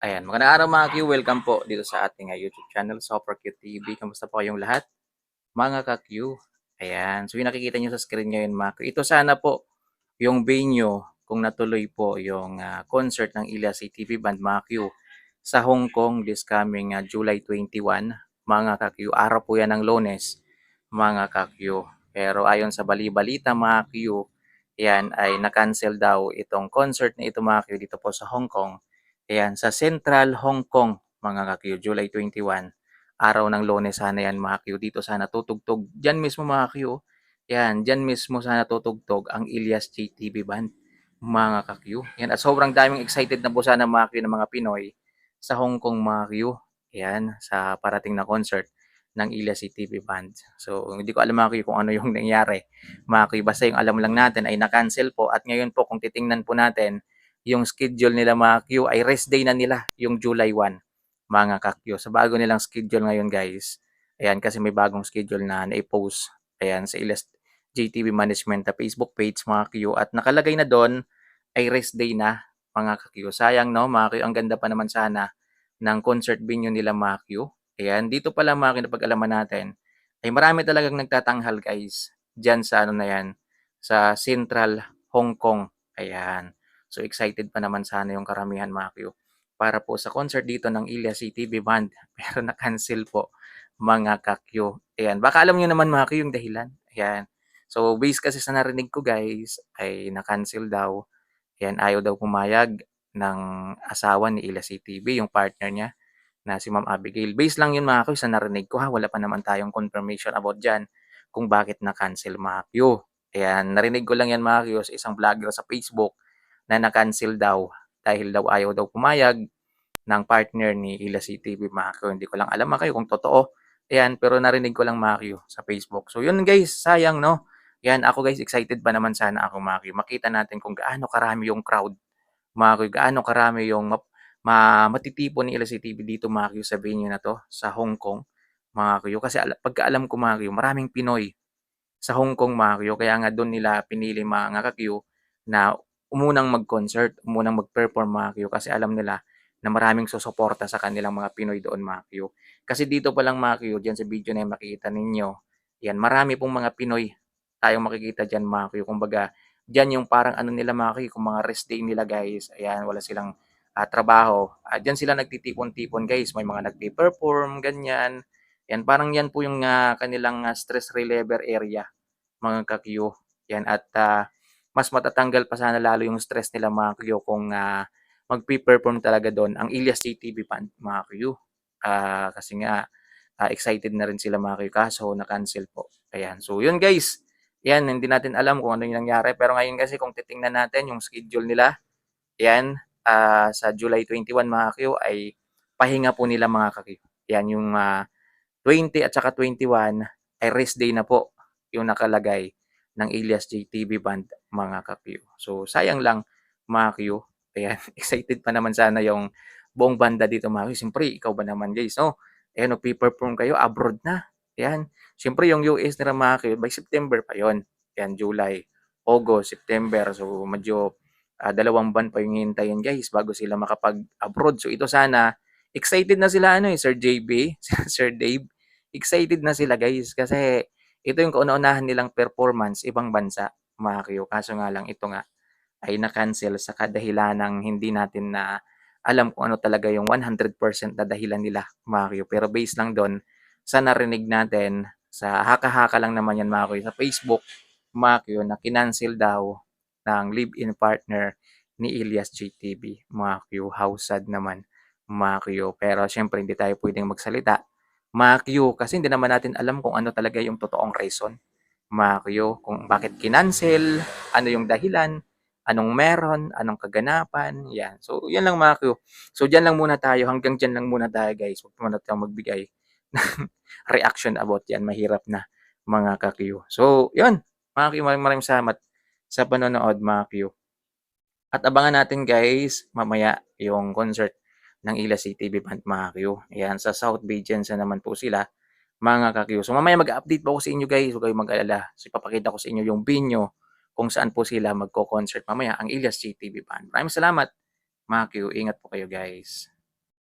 Ayan, magandang araw mga Q. Welcome po dito sa ating YouTube channel, Super Q TV. Kamusta po kayong lahat? Mga ka-Q. Ayan, so yung nakikita nyo sa screen ngayon mga Q. Ito sana po yung venue kung natuloy po yung concert ng Ilias ATV Band mga Q sa Hong Kong this coming July 21. Mga ka-Q, araw po yan ng Lunes, mga ka-Q. Pero ayon sa bali-balita mga Q, yan ay na-cancel daw itong concert na ito mga Q dito po sa Hong Kong. Ayan, sa Central Hong Kong, mga ka-Q, July 21. Araw ng Lunes sana yan mga Q. Dito sana tutugtog. Diyan mismo mga Q. Yan, diyan mismo sana tutugtog ang Ilyas JTV Band, mga ka-Q. Yan, at sobrang daming excited na po sana mga Q ng mga Pinoy sa Hong Kong mga Q. Yan, sa parating na concert ng Ilyas JTV Band. So, hindi ko alam mga Q kung ano yung nangyari. Mga Q, basta yung alam lang natin ay na-cancel po. At ngayon po, kung titingnan po natin, yung schedule nila mga Q ay rest day na nila yung July 1, mga ka-Q. Sa bago nilang schedule ngayon guys, ayan kasi may bagong schedule na na-post ayan sa Ilyas JTV Management na Facebook page mga Q at nakalagay na doon ay rest day na mga ka-Q. Sayang no mga Q, ang ganda pa naman sana ng concert venue nila mga Q. Ayan, dito pala mga Q napag-alaman natin ay marami talagang nagtatanghal guys dyan sa ano na yan, sa Central Hong Kong. Ayan. So excited pa naman sana yung karamihan mga Q para po sa concert dito ng Ilyas CTV Band pero na-cancel po mga ka-Q. Ayan, baka alam niyo naman mga Q yung dahilan. Ayan. So based kasi sa narinig ko guys ay na-cancel daw. Ayan, ayaw daw pumayag ng asawa ni Ilyas CTV, yung partner niya na si Ma'am Abigail. Base lang yun mga Q sa narinig ko ha. Wala pa naman tayong confirmation about dyan kung bakit na-cancel mga Q. Ayan, narinig ko lang yan mga Q sa isang vlogger sa Facebook na na-cancel daw dahil daw ayaw daw pumayag ng partner ni Ila CTV Macro. Hindi ko lang alam mga kayo kung totoo. Ayan, pero narinig ko lang mga kayo sa Facebook. So yun guys, sayang no. Yan, ako guys, excited pa naman sana ako mga kayo. Makita natin kung gaano karami yung crowd. Mga kayo, gaano karami yung matitipon ni Ila CTV dito mga kayo sa venue na to sa Hong Kong. Mga kayo, kasi pagkaalam ko mga kayo, maraming Pinoy sa Hong Kong mga kayo. Kaya nga doon nila pinili mga kakyo na umunang mag-concert, umunang mag-perform mga kayo kasi alam nila na maraming susuporta sa kanilang mga Pinoy doon mga kayo. Kasi dito pa lang mga kayo, dyan sa video na yung makikita ninyo, yan, marami pong mga Pinoy tayong makikita dyan mga kayo. Kumbaga, dyan yung parang ano nila mga kayo, kung mga rest day nila guys, ayan, wala silang trabaho. Dyan sila nagtitipon-tipon guys, may mga nagpe-perform, ganyan. Yan, parang yan po yung kanilang stress reliever area mga ka-Q. Yan at mas matatanggal pa sana lalo yung stress nila mga Q kung magpe-perform talaga doon ang Ilyas CTV Band mga Q. Kasi nga excited na rin sila mga Q kaso na-cancel po. Ayan. So yun guys. Yan, hindi natin alam kung ano yung nangyari. Pero ngayon kasi kung titingnan natin yung schedule nila, yan, sa July 21 mga Q ay pahinga po nila mga ka-Q. Yan yung 20 at saka 21 ay rest day na po yung nakalagay ng Ilyas JTV Band mga ka-Q. So sayang lang mga Q. Ayan, excited pa naman sana yung buong banda dito mga Q. Siyempre, ikaw ba naman guys, no? Ayan, perform kayo abroad na. Ayan, siyempre yung US nila mga Q, by September pa yon. Ayan, July, August, September. So medyo 2 buwan pa yung hintayin guys bago sila makapag-abroad. So ito sana, excited na sila ano Sir JB, Sir Dave, excited na sila guys kasi ito yung kauna-unahan nilang performance ibang bansa mga Q. Kaso nga lang ito nga ay na-cancel sa kadahilanang hindi natin na alam kung ano talaga yung 100% na dahilan nila mga Q. Pero based lang doon sa narinig natin sa haka-haka lang naman yan mga Q sa Facebook mga Q na kinancel daw ng live-in partner ni Ilyas JTV mga Q. How sad naman mga Q. Pero syempre hindi tayo pwedeng magsalita mga Q, kasi hindi naman natin alam kung ano talaga yung totoong reason, mga Q, kung bakit kinancel, ano yung dahilan, anong meron, anong kaganapan, yan. So, yan lang mga Q. So, dyan lang muna tayo, hanggang dyan lang muna tayo guys. Huwag muna tayong magbigay ng reaction about yan. Mahirap na mga ka-Q. So, yun, mga Q, maraming maraming salamat sa panonood mga Q. At abangan natin guys, mamaya yung concert ng Ila City Band mga Q. Ayan, sa South Bay Gensa naman po sila mga ka-Q. So mamaya mag-update po ako sa inyo guys, huwag kayong mag-alala. So ipapakita ko sa inyo yung venue kung saan po sila magko-concert mamaya ang Ila City Band. Maraming salamat mga Q. Ingat po kayo guys.